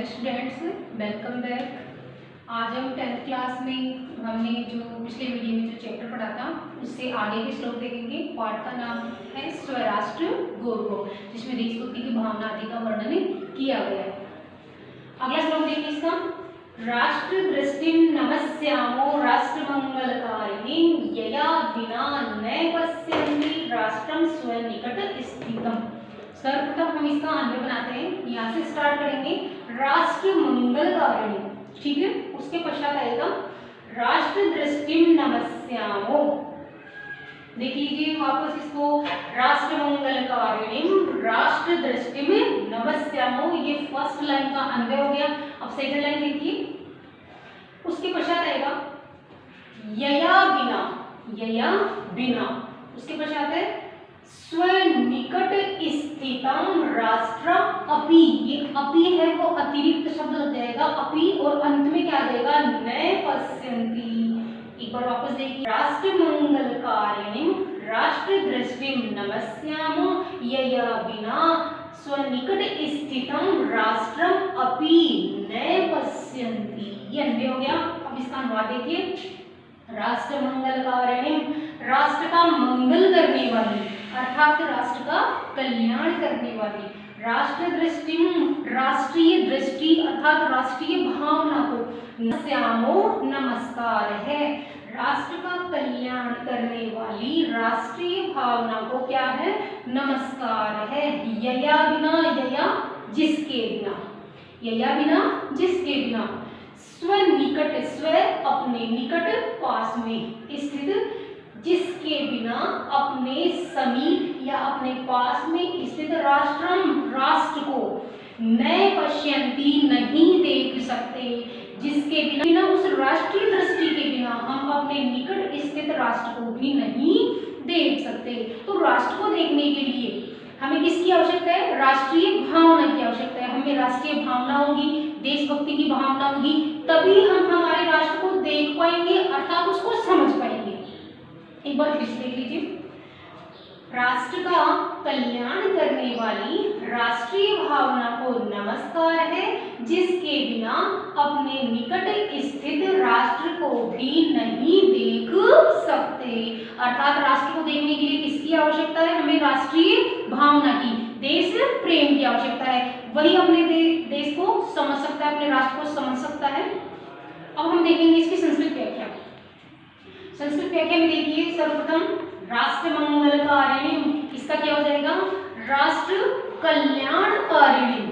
Students, welcome back. आज हम 10th class में हमने जो पिछले वीडियो में जो चैप्टर पढ़ा था उससे आगे के श्लोक देखेंगे। पाठ का नाम है स्वराष्ट्र गौरव, जिसमें देशभक्ति की भावना आदि का वर्णन किया गया है। अगला श्लोक देखिए इसका। राष्ट्र दृष्टिं नमस्यामो राष्ट्रमंगलकारिणीं यया विना न पश्यन्ति राष्ट्रं स्वनिकट स्थितम्। सर्वप्रथम हम इसका अन्वय बनाते हैं, यहाँ से स्टार्ट करेंगे। राष्ट्र मंगलकारिणी, ठीक है, उसके पश्चात आएगा राष्ट्र दृष्टिं नमस्यामो। देख लीजिए वापस इसको, राष्ट्र मंगलकारिणीं राष्ट्र दृष्टिं नमस्यामो, ये फर्स्ट लाइन का अन्वय हो गया। अब सेकंड लाइन देखिए, उसके पश्चात आएगा यया बिना, यया बिना, उसके पश्चात है स्वनिकट स्थितं राष्ट्र अपि। ये अपि है वो अतिरिक्त शब्द लग जाएगा अपि, और अंत में क्या आ जाएगा न पश्यन्ति। एक बार वापस देखिए, राष्ट्र मंगलकारिणीं राष्ट्र दृष्टिं नमस्यामो यया बिना स्वनिकट स्थितं राष्ट्रम अपि न पश्यन्ति। ये अन्वय हो गया। अब इसका अनुवाद देखिए। राष्ट्र मंगलकारिणीं, राष्ट्र का मंगल करने वाली अर्थात राष्ट्र का कल्याण करने वाली। राष्ट्र दृष्टि, राष्ट्रीय दृष्टि अर्थात राष्ट्रीय भावना को, नमस्यामो नमस्कार है। राष्ट्र का कल्याण करने वाली राष्ट्रीय भावना को क्या है, नमस्कार है। यया बिना, यया जिसके बिना, यया बिना जिसके बिना, स्वनिकट स्व अपने, निकट पास में, स्थित जिसके बिना अपने समीप या अपने पास में स्थित राष्ट्रम राष्ट्र को न पश्यन्ति नहीं देख सकते, जिसके बिना उस राष्ट्रीय दृष्टि के बिना हम अपने निकट स्थित राष्ट्र को भी नहीं देख सकते। तो राष्ट्र को देखने के लिए हमें किसकी आवश्यकता है, राष्ट्रीय भावना की आवश्यकता है। हमें राष्ट्रीय भावना होगी, देशभक्ति की भावना होगी, तभी हम हमारे राष्ट्र को देख पाएंगे अर्थात उसको समझ पाएंगे। एक बार फिर देख लीजिए। राष्ट्र का कल्याण करने वाली राष्ट्रीय भावना को नमस्कार है, जिसके बिना अपने निकट स्थित राष्ट्र को भी नहीं देख सकते। अर्थात राष्ट्र को देखने के लिए किसकी आवश्यकता है, हमें राष्ट्रीय भावना की, देश प्रेम की आवश्यकता है। वही अपने देश को समझ सकता है, अपने राष्ट्र को समझ सकता है। अब हम देखेंगे इसकी संस्कृत व्याख्या। संस्कृत व्याख्या में देखिए, सर्वप्रथम राष्ट्र मंगलकारिणी, इसका क्या हो जाएगा, राष्ट्र कल्याणकारिणी।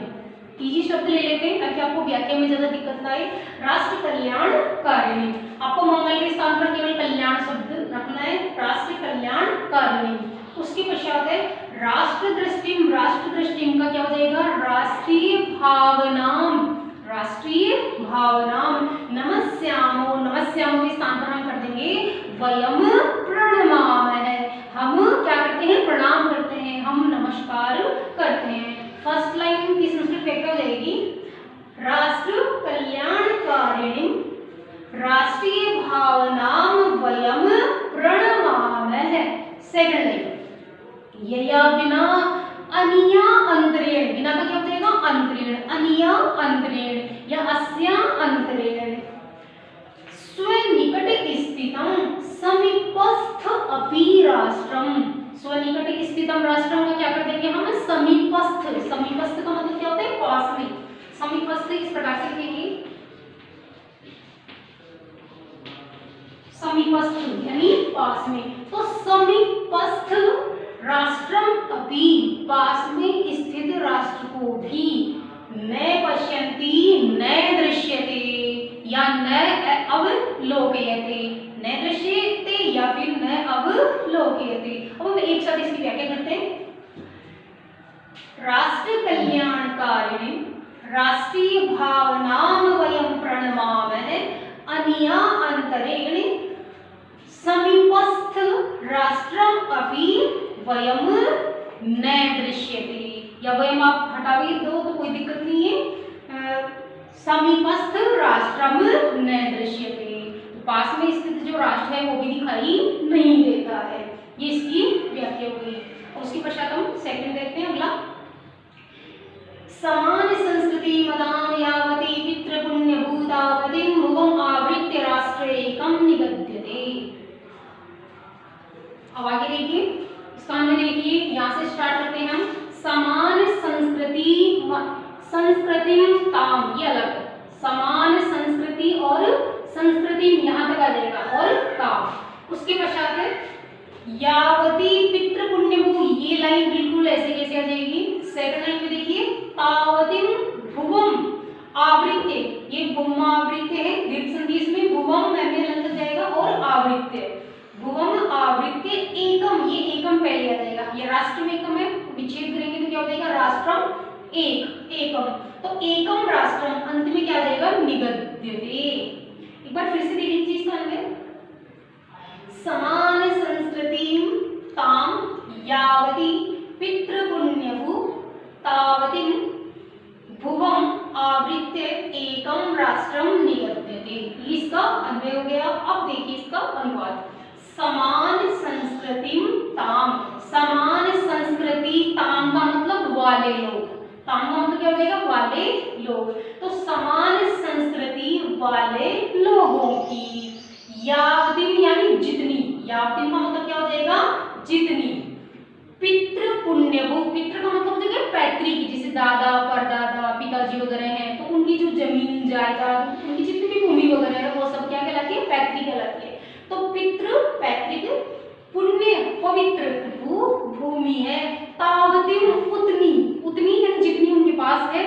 इजी शब्द ले लेते हैं ताकि आपको व्याख्या में ज्यादा दिक्कत ना आए। राष्ट्र कल्याणकारिणी, आपको मंगल के स्थान पर केवल कल्याण शब्द रखना है, राष्ट्र कल्याणकारिणी। उसके पश्चात है राष्ट्र दृष्टिम, राष्ट्र दृष्टिम का क्या हो जाएगा, राष्ट्रीय भावनाम, राष्ट्रीय भावनाम। नमस्यामो, नमस्यामो के स्थान पर हम कर देंगे वयम प्रणमामः, हम क्या करते हैं, प्रणाम करते हैं, हम नमस्कार करते हैं। फर्स्ट लाइन की संस्कृत व्याख्या हो जाएगी, राष्ट्र कल्याणकारिणी राष्ट्रीय भावनाम वयम प्रणमामः। सेकंड लाइन, यया बिना अनिया अंतरेण, बिना का क्या हो जाएगा, अंतरेण, अनिया अंतरेण या अस्या अंतरेण स्वनिकट स्थितं समीपस्थ अपि राष्ट्रम। स्वनिकट स्थितम राष्ट्रम का क्या कर देंगे हम, समीपस्थ। समीपस्थ का मतलब क्या होता है, पास में। समीपस्थ इस प्रकार से लिखेंगे, समीपस्थ यानी पास में। तो समीपस्थ राष्ट्रम अपि, पास में स्थित राष्ट्र को भी, न पश्यन्ति न दृश्यते या न अवलोकयते, न दृश्यते या फिर न अवलोकयते। अब हम एक साथ इसकी व्याख्या करते हैं। राष्ट्र कल्याणकारिणी राष्ट्रीय भावनाम वयम प्रणमामः अनिया अंतरेण समीपस्थ राष्ट्रम अपि वयम न दृश्यते, या वयम आप हटावी दो तो कोई दिक्कत नहीं है। समीपस्थ राष्ट्रम न दृश्यते, तो पास में स्थित जो राष्ट्र है वो भी दिखाई नहीं देता है। ये इसकी व्याख्या हुई। उसके पश्चात हम सेकंड देखते हैं। अगला, समान संस्कृति स्थितिमतां यावती पितृपुण्यभूतावतीं भुवम् आवृत्य राष्ट्रेकं निगद्यते। अब आगे देखिए, इसका हमने देखिए यहाँ से स्टार्ट करते हैं हम। समान संस्कृति ताम, ये अलग है, समान संस्कृति और संस्कृति यहाँ तक आ जाएगा और ताम। उसके पश्चात है यावती पितृपुण्यभू, ये लाइन बिल्कुल ऐसे कैसे आ जाएगी। सेकंड लाइन में देखिए तावतिम भुवम आवृत्य, ये भूम आवृत्य है, दीर्घ संधि इसमें भुवम में लग जाएगा और आवृत्य, भुवम आवृत्य एकम, ये एकम पहले आ जाएगा। ये राष्ट्र में एकम है, विच्छेद करेंगे तो क्या हो जाएगा राष्ट्रम एक, एकम, तो एकम राष्ट्रम, अंत में क्या आ जाएगा निगद्यते। एक बार फिर से देख लीजिए इसका अंदर, समान संस्कृतिं ताम यावती पितृपुण्यभू तावतीं भुवम आवृत्य एकम राष्ट्रम निगद्यते। इसका अन्वय हो गया। अब देखिए इसका अनुवाद, समान संस्कृतिं ताम, समान संस्कृति ताम का मतलब वाले लोग, ताम का मतलब क्या हो जाएगा वाले लोग, तो समान संस्कृति वाले लोगों की, यावतीम यानी जितनी, यावतीम का मतलब क्या हो जाएगा जितनी, पितृ पुण्यभू, पितृ का मतलब हो जाएगा पैतृक, जैसे दादा परदादा पिताजी वगैरह हैं तो उनकी जो जमीन जायदाद, उनकी जितनी भी भूमि वगैरह है वो सब क्या कहलाती है पैतृक कहलाती है। तो पितृ पैतृक, पुण्य पवित्र, भू भूमि है, तावतीम उतनी, उतनी यानी जितनी उनके पास है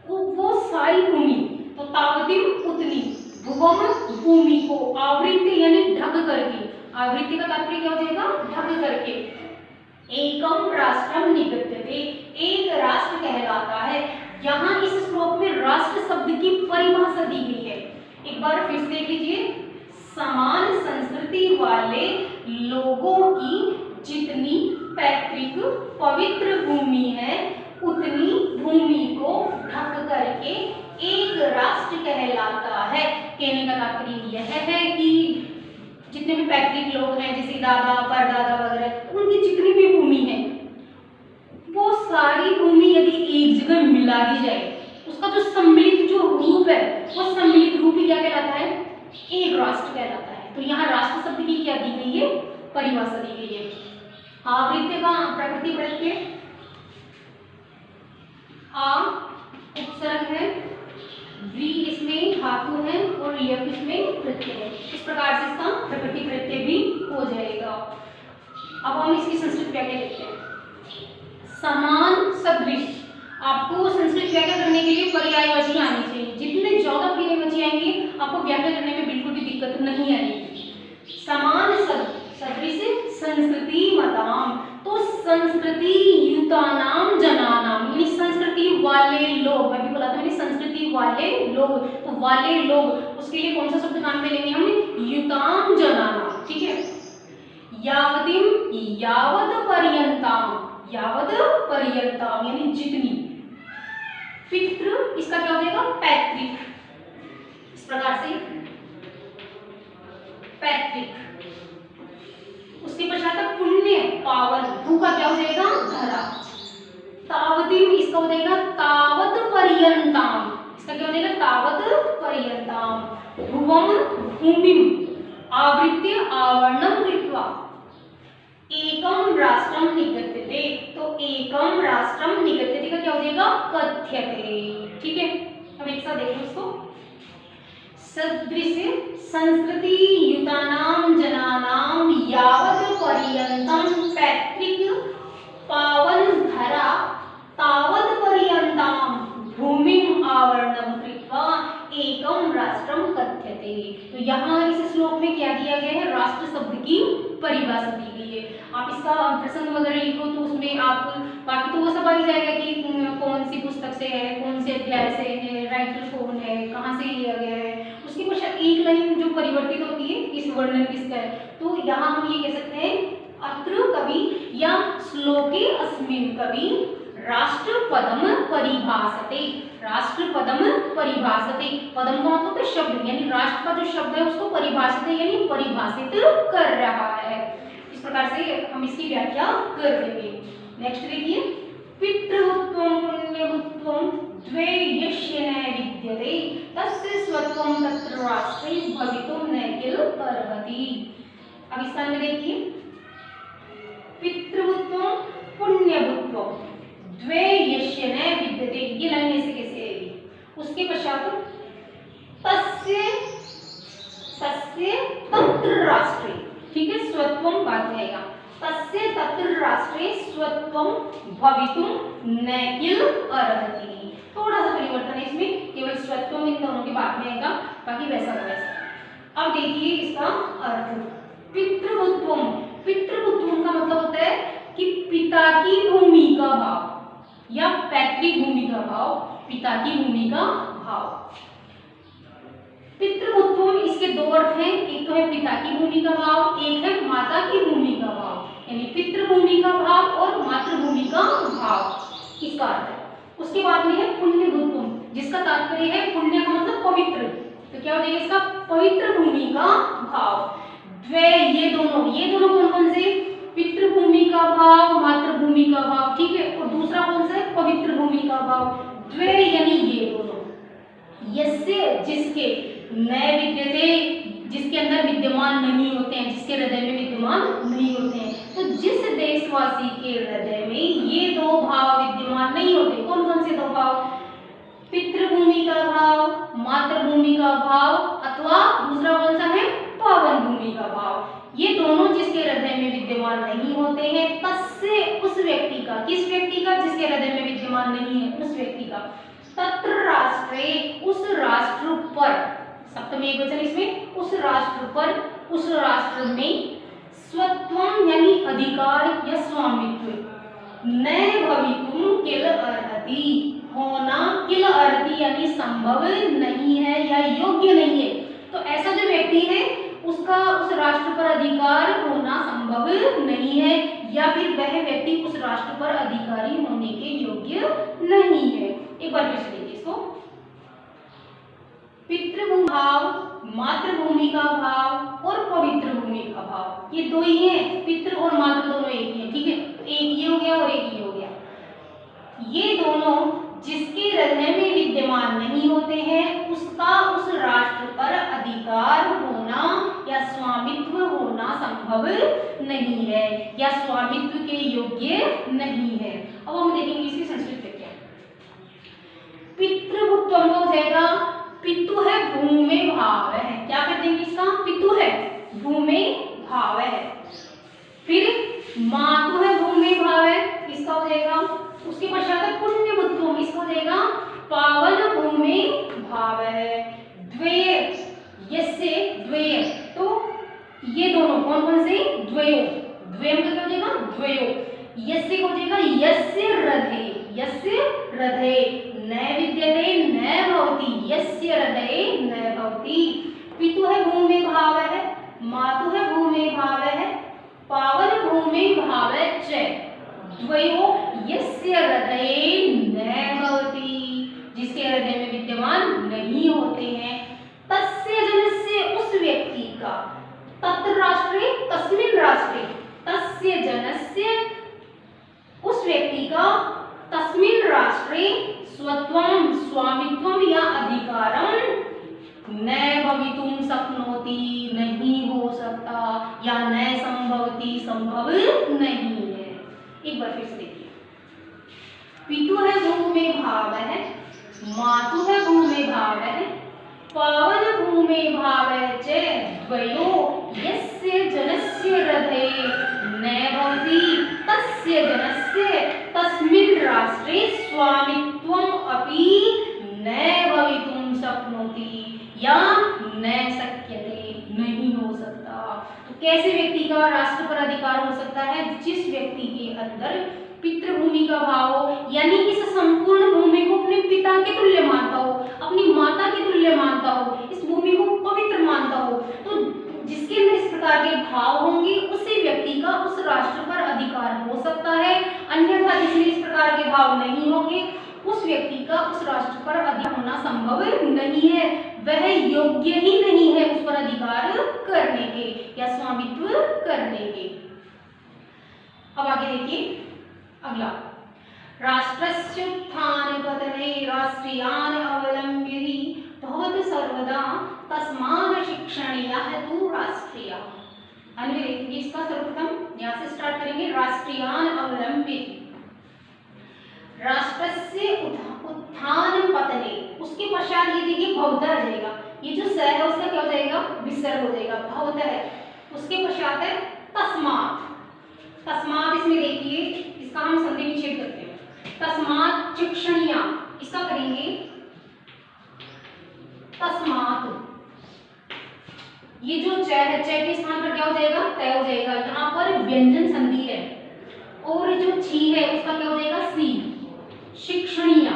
वो सारी भूमि, तो तावतीम उतनी, भुवम भूमि को, आवृत्ति यानी ढक करके, आवृत्ति का तात्पर्य क्या हो जाएगा ढक करके, एकम राष्ट्रम निगद्यते, एक राष्ट्र कहलाता है। यहाँ इस श्लोक में राष्ट्र शब्द की परिभाषा दी गई है। एक बार फिर से देख लीजिए, समान संस्कृति वाले लोगों की जितनी पैतृक पवित्र भूमि है उतनी भूमि को ढक करके एक राष्ट्र कहलाता है। कहने का तात्पर्य यह है कि जितने भी पैतृक लोग हैं जैसे दादा परदादा वगैरह, उनकी जितनी भी भूमि है वो सारी भूमि यदि एक जगह मिला दी जाए, उसका जो सम्मिलित जो रूप है वो सम्मिलित रूप ही क्या कहलाता है एक राष्ट्र कहलाता है। तो यहाँ राष्ट्र शब्द की क्या दी गई है परिभाषा दी गई है। आवृत्य का प्रकृति प्रत्यय, आ उपसर्ग है, वी इसमें धातु है और यप इसमें प्रत्यय है। इस प्रकार से इसका प्रकृति प्रत्यय भी हो जाएगा। अब हम इसकी संस्कृत व्याख्या देखते हैं। समान सदृश, आपको संस्कृत व्याख्या करने के लिए पर्यायवाची आनी चाहिए। जितने ज्यादा पर्यायवाची आएंगे आपको व्याख्या करने में बिल्कुल भी दिक्कत नहीं आएगी। समान सदृश संस्कृति मताम, तो संस्कृति युतानाम जनानाम, यानी संस्कृति वाले लोग, मैं भी बोला था मैंने संस्कृति वाले लोग, तो वाले लोग उसके लिए कौन सा शब्द काम में लेंगे हम युताम जनानाम, ठीक है। यावतीम यावत पर्यंताम, यावत पर्यंताम यानी जितनी, पितृ इसका क्या हो जाएगा पैतृक, इस प्रकार से पैतृक। उसके पश्चात पुण्य पावन, भू का क्या हो जाएगा धरा, तावतीम इसका हो जाएगा तावत पर्यंताम, इसका क्या हो जाएगा तावत पर्यंताम, भुवम भूमिम आवृत्य आवरणम कृत्वा एकम राष्ट्रम निगद्यते, तो एकम राष्ट्रम निगद्यते का क्या हो जाएगा कथ्यते, ठीक है। अब एक साथ देखो इसको, सदृश संस्कृति युतानाम जनानाम यावत पर्यंतम पैतृक पावन धरा तावत पर्यंतम भूमिम आवरणम कृत्वा एकम राष्ट्रम कथ्यते। तो यहाँ इस श्लोक में क्या दिया गया है राष्ट्र शब्द की परिभाषा दी गई है। आप इसका प्रसंग वगैरह लिखो तो उसमें आप बाकी तो वो सब आ ही जाएगा कि कौन सी पुस्तक से है, कौन से अध्याय से है, राइटर कौन है, कहाँ से लिया गया है, उसके पश्चात एक लाइन जो परिवर्तित होती है इस वर्णन किसका है। तो यहाँ हम ये कह सकते हैं अत्र कवि या श्लोके अस्मिन् कवि राष्ट्रपदम परिभाषते, राष्ट्रपदम परिभाषते, पदम का मतलब है शब्द, यानी राष्ट्र का जो शब्द है उसको परिभाषित यानी परिभाषित कर रहा है। इस प्रकार से हम इसकी व्याख्या कर देंगे। नेक्स्ट देखिए, पितृभूत्वं पुण्यभूत्वं द्वे यस्य न विद्यते तस्य स्वत्वं तत्र राष्ट्रे भवितुं न किल अर्हति। अब इसका अंदर देखिए, पितृभूत्वं पुण्यभूत्वं द्वे यस्य न विद्यते, ये लाइन ऐसे कैसे आएगी? उसके पश्चात तस्य तस्य तत्र राष्ट्रे, ठीक है, स्वत्वम बाद में आएगा, तस्य तत्र राष्ट्रे स्वत्वम भवितुं न किल अर्हति। थोड़ा सा परिवर्तन है इसमें, केवल स्वत्वम इन दोनों के बाद में आएगा, बाकी वैसा का वैसा। अब देखिए इसका अर्थ, पितृभूत्वम, पितृभूत्वम का मतलब होता है कि पिता की भूमि का भाव या पैतृक भूमि का भाव, पिता की भूमि का भाव। पितृभूत्वम इसके दो अर्थ हैं, एक तो है पिता की भूमि का भाव, एक है माता की भूमि का भाव, यानी पितृभूमि का भाव और मातृभूमि का भाव, इसका अर्थ है। उसके बाद में है पुण्यभूत्वम, जिसका तात्पर्य है पुण्य का मतलब पवित्र, तो क्या हो जाएगा इसका? पवित्र भूमि का भाव। द्वे, ये दोनों कौन कौन से? पितृभूमि का भाव, मातृभूमि का भाव, ठीक है, और दूसरा कौन सा है? पवित्र भूमि का भाव। द्वे यानी ये दोनों, यस्य जिसके, न विद्यते जिसके अंदर विद्यमान नहीं होते हैं, जिसके हृदय में विद्यमान नहीं होते हैं। तो जिस देशवासी के हृदय में ये दो भाव विद्यमान नहीं होते, कौन कौन से दो भाव? पितृभूमि का भाव, मातृभूमि का भाव, अथवा दूसरा कौन सा है? पावन भूमि का भाव। ये दोनों जिसके हृदय में विद्यमान नहीं होते हैं, तस्य उस व्यक्ति का, किस व्यक्ति का? जिसके हृदय में विद्यमान नहीं है उस व्यक्ति का, तत्र राष्ट्रे उस राष्ट्र पर, सप्तमी एकवचन इसमें, उस राष्ट्र पर, उस राष्ट्र में स्वत्वम यानी अधिकार या स्वामित्व, न भवितुं किल अर्हति, होना किल अर्हति यानी संभव नहीं है या योग्य नहीं है। तो ऐसा जो व्यक्ति है उसका उस राष्ट्र पर अधिकार होना संभव नहीं है, या फिर वह व्यक्ति उस राष्ट्र पर अधिकारी होने के योग्य नहीं है। एक बार फिर से देखिए इसको, पितृभूमि भाव, मातृभूमि का भाव और पवित्र भूमि का भाव, ये दो ही हैं, पितृ और मातृ दोनों एक ही हैं, ठीक है, एक ये हो गया और एक ये हो गया। ये दोनों जिसके हृदय में विद्यमान नहीं होते हैं, उसका उस राष्ट्र पर अधिकार होना या स्वामित्व होना संभव नहीं है या स्वामित्व के योग्य नहीं है। अब हम देखेंगे इसकी संस्कृत व्याख्या। पितृभूत्वम हो जाएगा, पितु है भूमि भाव है, क्या कर देंगे इसका? पितु है भूमि भाव है। फिर मातु है भूमि भाव है, इसका हो जाएगा। उसके पश्चात है पुण्यभूत्वम, इसका हो जाएगा पावन भूमि भाव है। द्वय, यस्य द्वय, तो ये दोनों कौन कौन से? द्वयो, द्वयम का क्या हो जाएगा? द्वयो। यस्य का हो जाएगा यस्य हृदये, यस्य हृदये न विद्यते न भवति, यस्य हृदये न भवति। पितु है भूमि भाव है, मातु है भूमि भाव है, पावन भूमि भाव च द्वयो यस्य हृदये न भवति, जिसके हृदय में विद्यमान नहीं होते हैं। तस्य जनस्य उस व्यक्ति का, तत्र राष्ट्रे तस्मिन् राष्ट्रे, तस्य जनस्य उस व्यक्ति का, तस्मिन् राष्ट्रे स्वत्वम स्वामित्वम या अधिकारम न भवितुं शक्नोति नहीं हो सकता या न संभवति संभव नहीं है। एक बार फिर से देखिए, पितु है भूमि भाव है, मातु है भूमि भाव है, पावन भूमि भाव च द्वयो यस्य जनस्य हृदये न भवति तस्य जनस्य तस्मिन् राष्ट्रे स्वामित्वम अपि न भवितुं शक्नोति या न शक्यते, नहीं हो सकता। तो कैसे व्यक्ति का राष्ट्र पर अधिकार हो सकता है? जिस व्यक्ति के अंदर पितृभूमि का भाव हो, यानी इस संपूर्ण भूमि को अपने पिता के तुल्य मानता हो, अपनी माता के तुल्य मानता हो, इस भूमि को पवित्र मानता हो। तो जिसके अंदर इस प्रकार के भाव होंगे उसी व्यक्ति का उस राष्ट्र पर अधिकार हो सकता है। अन्यथा जिसमें इस प्रकार के भाव नहीं होंगे उस व्यक्ति का उस राष्ट्र पर अधिकार होना संभव नहीं है, वह योग्य ही नहीं है उस पर अधिकार करने के या स्वामित्व करने के। अब आगे देखिए अगला, राष्ट्रस्योत्थानपतने राष्ट्रियान् अवलम्ब्य हि भवति सर्वदा तस्मात् शिक्षणीयः तु राष्ट्रियः। अन्वय देखिए इसका सर्वप्रथम यहाँ से स्टार्ट करेंगे। राष्ट्रियान् अवलम्ब्य, राष्ट्रस्य उत्थान पतने, उसके पश्चात ये देखिए भवतः आ जाएगा, ये जो स है उसका क्या हो जाएगा, विसर्ग हो जाएगा, भवतः है। उसके पश्चात है तस्मात्, तस्मात् इसमें देखिए इसका हम संधि विच्छेद करते हैं। तस्मात् शिक्षणीय, इसका करेंगे तस्मात्, ये जो च है, च के स्थान पर क्या हो जाएगा, तय हो जाएगा, यहाँ पर व्यंजन संधि है, और जो छी है उसका क्या हो जाएगा, सी, शिक्षणीय,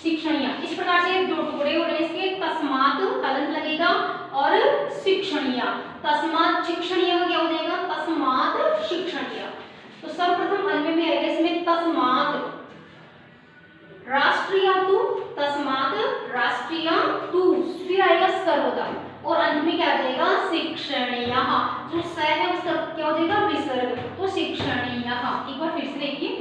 शिक्षणीय। इस प्रकार से दो टुकड़े हो रहे हैं इसके, तस्मात् हलंत लगेगा और शिक्षणीय, तस्मात् शिक्षणीय का क्या हो जाएगा, तस्मात् शिक्षणीय। तो सर्वप्रथम अन्वय में आएगा इसमें तस्मात् राष्ट्रीय तु, तस्मात् राष्ट्रीय तु, फिर आएगा सर्वदा, और अंत में क्या आ जाएगा, शिक्षणीय, जो स है उसका क्या हो जाएगा, विसर्ग, तो शिक्षणीय। एक बार फिर से देखिए,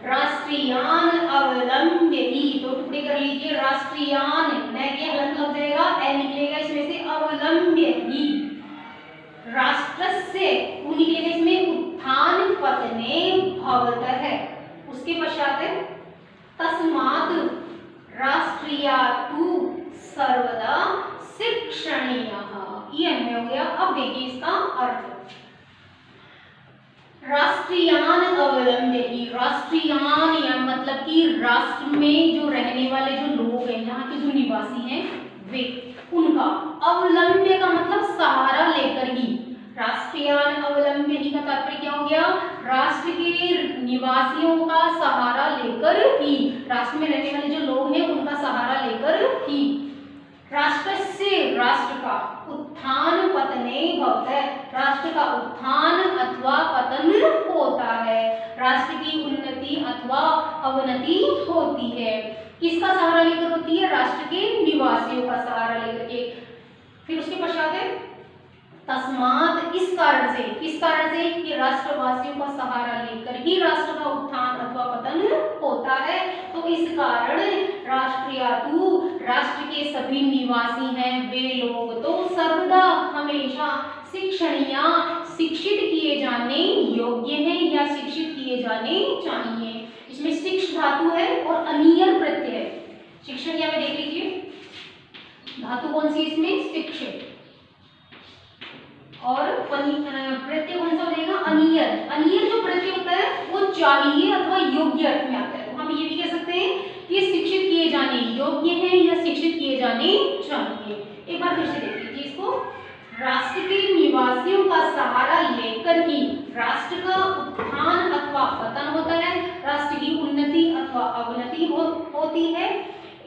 राष्ट्रियान् अवलम्ब्य हि, तो टुकड़े कर लीजिए, राष्ट्रियान् न के हलंत लग जाएगा, ए निकलेगा इसमें से, अवलम्ब्य हि, राष्ट्रस्य उ निकलेगा इसमें, उत्थान पतने भवतः है, उसके पश्चात है तस्मात् राष्ट्रिया तु सर्वदा शिक्षणीयः, ये अन्वय हो गया। अब देखिए इसका अर्थ, राष्ट्रियान् अवलम्ब्य हि, राष्ट्रियान् या मतलब कि राष्ट्र में जो रहने वाले जो लोग हैं, यहाँ के जो निवासी हैं वे, उनका, अवलंब्य का मतलब सहारा लेकर ही, राष्ट्रियान् अवलम्ब्य हि का तात्पर्य क्या हो गया, राष्ट्र के निवासियों का सहारा लेकर ही, राष्ट्र में रहने वाले जो लोग हैं उनका सहारा लेकर ही, राष्ट्रस्य राष्ट्र का, उत्थान पतने भवतः, राष्ट्र का उत्थान अथवा पतन होता है, राष्ट्र की उन्नति अथवा अवनति होती है, किसका सहारा लेकर होती है, राष्ट्र के निवासियों का सहारा लेकर के। फिर उसके पश्चात है तस्मात्, इस कारण से, किस कारण से, कि राष्ट्रवासियों का सहारा लेकर ही राष्ट्र का उत्थान अथवा पतन होता है, तो इस कारण राष्ट्रियातु, राष्ट्र के सभी निवासी हैं वे लोग तो सर्वदा हमेशा शिक्षणीय, शिक्षित किए जाने योग्य हैं या शिक्षित किए जाने चाहिए। इसमें शिक्ष धातु है और अनियर प्रत्यय है, शिक्षणीय में देख लीजिए धातु कौन सी, इसमें शिक्षित, और प्रत्यय कौन सा हो जाएगा, अनियर, अनियर जो प्रत्यय होता है वो चाहिए अथवा योग्य अर्थ में आता है, तो हम ये भी कह सकते हैं कि शिक्षित किए जाने योग्य हैं या शिक्षित किए जाने चाहिए। एक बार फिर से देख लीजिए इसको, राष्ट्र के निवासियों का सहारा लेकर ही राष्ट्र का उत्थान अथवा पतन होता है, राष्ट्र की उन्नति अथवा अवनति होती है,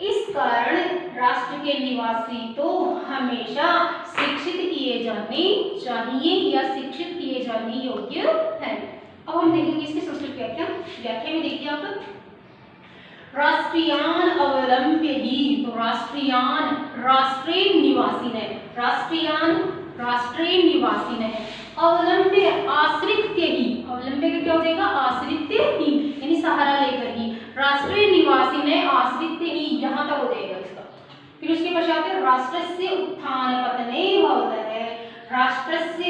इस कारण राष्ट्र के निवासी तो हमेशा शिक्षित किए जाने चाहिए या शिक्षित किए जाने योग्य हैं। अब हम देखेंगे इसकी संस्कृत व्याख्या, व्याख्या में देखिए आप, राष्ट्रियान् अवलम्ब्य हि, तो राष्ट्रियान् राष्ट्रे निवासी है, राष्ट्रियान् राष्ट्रे निवासी है, अवलंब्य आश्रित्य ही, अवलंब्य का क्या हो जाएगा, आश्रित्य ही, यानी सहारा लेकर ही, राष्ट्रीय निवासी ने आश्रित्य ही, यहाँ तक हो जाएगा इसका। फिर उसके पश्चात राष्ट्रस्य उत्थान पतने भवतः है, राष्ट्रस्य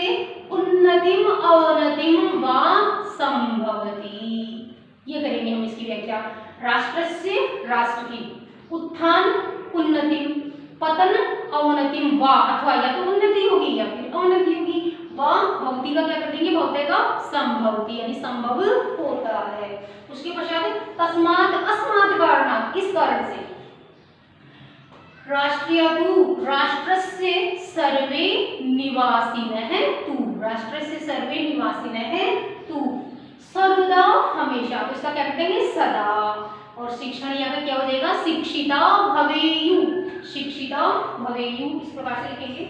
उन्नतिम अवनतिम वा संभवति, ये करेंगे हम इसकी व्याख्या। राष्ट्रस्य राष्ट्र की, उत्थान उन्नतिम, पतन अवनतिम वा, अथवा या तो उन्नति होगी या फिर अवनति होगी, वा भवति का क्या कर देंगे, भवते का संभवति, यानी संभव होता है। उसके पश्चात तस्मात् अस्मात् कारणात्, इस कारण से, राष्ट्रियतु राष्ट्रस्य सर्वे निवासिनः तु, राष्ट्रस्य सर्वे निवासिनः तु, सर्वदा हमेशा, तो इसका क्या करेंगे, सदा, और शिक्षण यहाँ पे क्या हो जाएगा, शिक्षिता भवेयु, शिक्षिता भवेयु, इस प्रकार से लिखेंगे।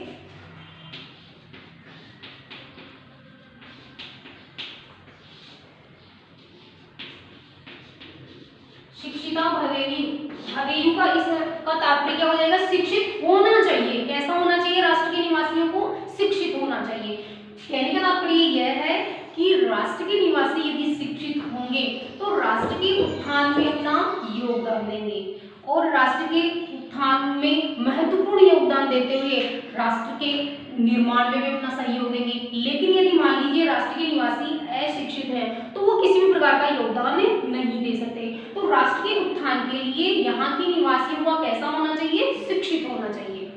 शिक्षिता भवेयु, भवेयु का इसका तात्पर्य क्या हो जाएगा, शिक्षित होना चाहिए। कैसा होना चाहिए, राष्ट्र के निवासियों को शिक्षित होना चाहिए। कहने का तात्पर्य तात्पर्य यह है कि राष्ट्र के निवासी यदि शिक्षित होंगे तो राष्ट्र के उत्थान में अपना योगदान देंगे और राष्ट्र के उत्थान में महत्वपूर्ण योगदान देते हुए राष्ट्र के निर्माण में भी अपना सहयोग देंगे। लेकिन यदि मान लीजिए राष्ट्र के निवासी अशिक्षित है तो वो किसी भी प्रकार का योगदान नहीं दे सकते। तो राष्ट्र के उत्थान के लिए यहाँ के निवासियों का कैसा होना चाहिए? शिक्षित होना चाहिए।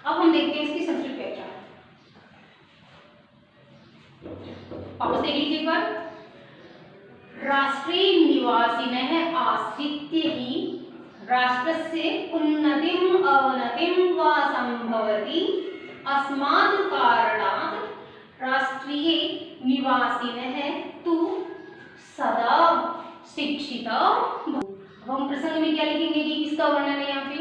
अब हम देखते हैं इसकी संस्कृत व्याख्या। वापस देख लीजिए एक बार। राष्ट्रे निवासिनः आश्रित्य ही राष्ट्रस्य उन्नतिम् अवनतिं वा संभवति। अस्मात् कारणात् राष्ट्रीय निवासिनः तु सदा शिक्षिता। हम प्रसंग में क्या लिखेंगे कि किसका वर्णन है यहाँ पे?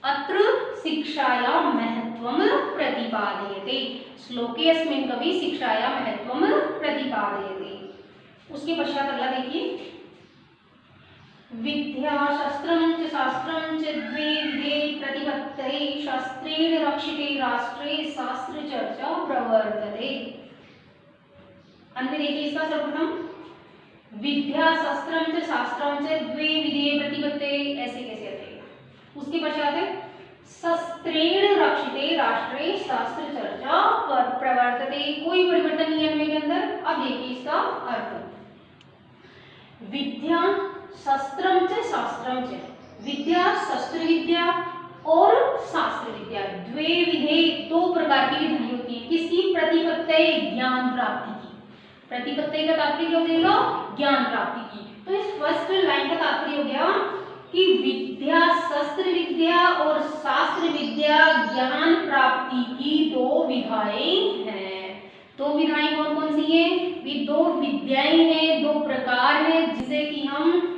अत्र शिक्षाया महत्वम प्रतिपादयते। श्लोके अस्मिन् कवि शिक्षाया महत्वम प्रतिपादयते। उसके पश्चात अगला देखिए। विद्या शस्त्रं च शास्त्रं च द्वे विधे प्रतिपत्तये शास्त्रेण रक्षिते राष्ट्रे शास्त्र चर्चा प्रवर्तते। अन्य देखिए इसका सर्वप्रथम विद्या शस्त्रं च शास्त्रं च द्वे विधे प्रतिपत्तये, ऐसे कैसे आएगा? उसके पश्चात है शस्त्रेण रक्षिते राष्ट्रे शास्त्र चर्चा प्रवर्तते। कोई परिवर्तन नहीं है इनमें के अंदर। अब देखिए इसका अर्थ। विद्या शस्त्रम च शास्त्रम च, विद्या शस्त्र विद्या और शास्त्र विद्या द्वे विधे, दो प्रकार की विधाएं होती हैं। किसकी? प्रतिपत्तये, ज्ञान प्राप्ति की। प्रतिपत्तये का तात्पर्य क्या हो जाएगा? ज्ञान प्राप्ति की। तो इस फर्स्ट लाइन का तात्पर्य हो गया कि विद्या शस्त्र विद्या और शास्त्र विद्या ज्ञान प्राप्ति की दो विधाएं हैं। दो विधाएं कौन कौन सी हैं? भी दो विद्याएं हैं, दो प्रकार हैं जिसे कि हम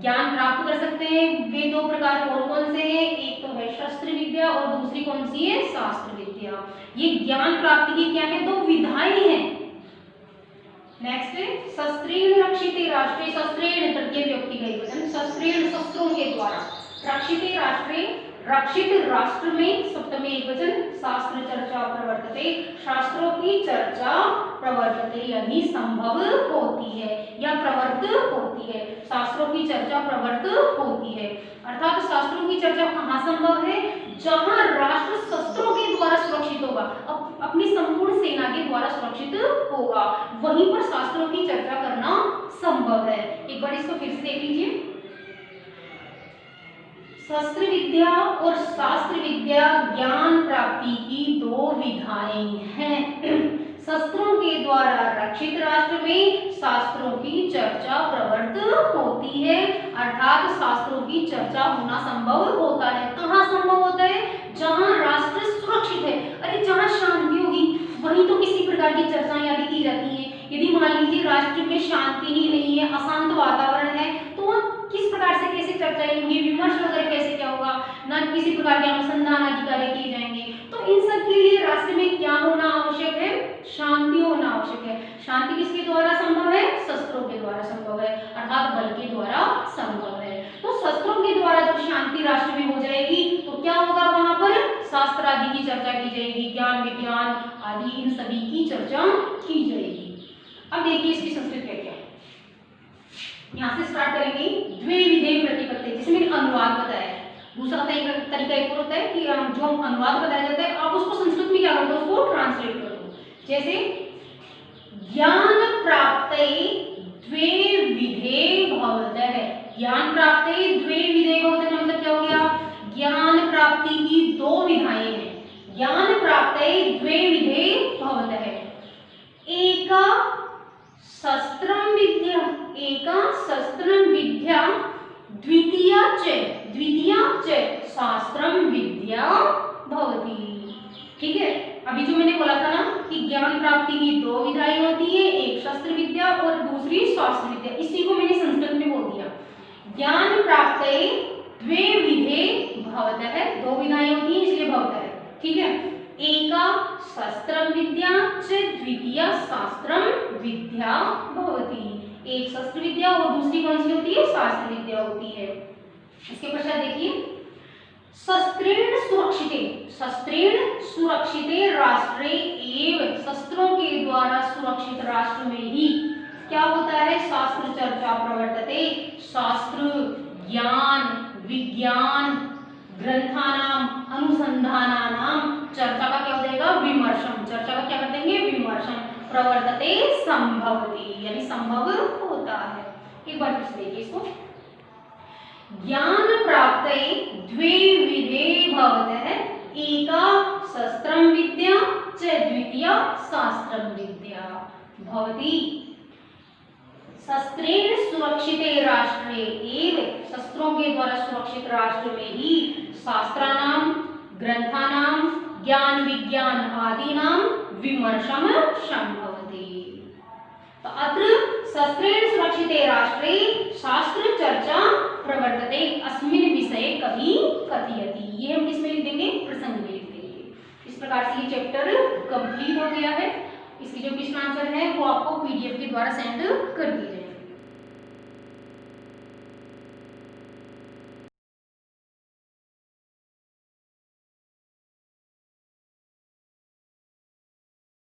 ज्ञान प्राप्त कर सकते हैं। वे दो प्रकार कौन कौन से हैं? एक तो है शस्त्र विद्या और दूसरी कौन सी है? शास्त्र विद्या। ये ज्ञान प्राप्ति की क्या है? दो विधाएं हैं। नेक्स्ट है शस्त्रेण रक्षिते राष्ट्रे। शस्त्रेण तृतीय व्यक्ति का वचन, शस्त्रेण शस्त्रों के द्वारा, रक्षिते राष्ट्रे रक्षित राष्ट्र में सप्तमी एकवचन, शास्त्र चर्चा प्रवर्तते, शास्त्रों की चर्चा प्रवर्तते यानी संभव होती है या प्रवर्त होती है। शास्त्रों की चर्चा प्रवर्त होती है अर्थात शास्त्रों की चर्चा कहाँ संभव है? जहाँ राष्ट्र शस्त्रों के द्वारा सुरक्षित होगा, अपनी संपूर्ण सेना के द्वारा सुरक्षित होगा, वहीं पर शास्त्रों की चर्चा करना संभव है। एक बार इसको फिर से देख लीजिए। शस्त्र विद्या और शास्त्र विद्या ज्ञान प्राप्ति की दो विधाएं हैं। शस्त्रों के द्वारा रक्षित राष्ट्र में शास्त्रों की चर्चा प्रवर्त होती है अर्थात शास्त्रों की चर्चा होना संभव होता है। कहाँ संभव होता है? जहाँ राष्ट्र सुरक्षित है। अरे जहाँ शांति होगी वहीं तो किसी प्रकार की चर्चाएं आदि की जाती हैं। यदि मान लीजिए राष्ट्र में शांति ही नहीं है, अशांत वातावरण है, तो वह किस प्रकार से कैसे चर्चाएं होंगी, विमर्श वगैरह कैसे क्या होगा, ना किसी प्रकार के अनुसंधान आदि कार्य किए जाएंगे। तो इन सब के लिए राष्ट्र में क्या होना आवश्यक है? शांति होना आवश्यक है। शांति किसके द्वारा संभव है? शस्त्रों के द्वारा संभव है अर्थात बल के द्वारा संभव है। तो शस्त्रों के द्वारा जब शांति राष्ट्र में हो जाएगी तो क्या होगा? वहां पर शास्त्र आदि की चर्चा की जाएगी, ज्ञान विज्ञान आदि इन सभी की चर्चा की जाएगी। अब देखिए इसकी संस्कृत व्याख्या। यहाँ से स्टार्ट करेंगे। द्वे विधे प्रतिपत्ति, जिसमें मैंने अनुवाद बताया है। दूसरा तरीका एक और होता है कि जो अनुवाद बताया जाता है आप उसको संस्कृत में क्या कर दो? उसको ट्रांसलेट कर दो। जैसे ज्ञान प्राप्तये द्वे विधे भवतः। ज्ञान प्राप्तये द्वे विधे भवतः मतलब क्या हो गया? ज्ञान प्राप्ति की दो विधाएं हैं। ज्ञान प्राप्तये द्वे विधे भवतः। एका शस्त्रं विद्या, एका शस्त्रं विद्या, द्वितीया च शास्त्रं विद्या भवति। ठीक है, अभी जो मैंने बोला था ना कि ज्ञान प्राप्ति की दो विधाएं होती है, एक शस्त्र विद्या और दूसरी शास्त्र विद्या, इसी को मैंने संस्कृत में बोल दिया। ज्ञान प्राप्तये द्वे विधे भवतः, दो विधाएं होती हैं इसलिए भवतः। ठीक है, एका शस्त्रं विद्या च द्वितीया शास्त्रं विद्या भवति। एक शस्त्र विद्या और दूसरी कौन सी होती है? शास्त्र विद्या होती है। इसके पश्चात देखिए शस्त्रेण सुरक्षिते, शस्त्रेण सुरक्षिते राष्ट्रे एव, शस्त्रों के द्वारा सुरक्षित राष्ट्र में ही क्या होता है, शास्त्र चर्चा प्रवर्तते, शास्त्र ज्ञान विज्ञान ग्रंथानाम अनुसंधानानाम, चर्चा का क्या हो जाएगा, विमर्शम, चर्चा का क्या कर देंगे, विमर्शम, प्रवर्तते संभवति, यानी संभव होता है। एक बार फिर से देखिए इसको, ज्ञान प्राप्ते द्विविधे भवतः, एका शस्त्रं विद्या च द्वितीया शास्त्रं विद्या भवति। शस्त्रेण सुरक्षिते राष्ट्रे एव, शस्त्रों के द्वारा सुरक्षित राष्ट्र में ही शास्त्राणाम ग्रंथानाम ज्ञान विज्ञान आदीनां विमर्शम संभवति। तो अत्र शस्त्रेण सुरक्षिते राष्ट्रे शास्त्र चर्चा प्रवर्तते अस्मिन् विषये कभी कथयति, ये हम किसमें लिख देंगे, प्रसंग में लिख देंगे। इस प्रकार से ये चैप्टर कंप्लीट हो गया है। इसकी जो क्वेश्चन आंसर है वो आपको पीडीएफ के द्वारा सेंड कर दिए जाएंगे।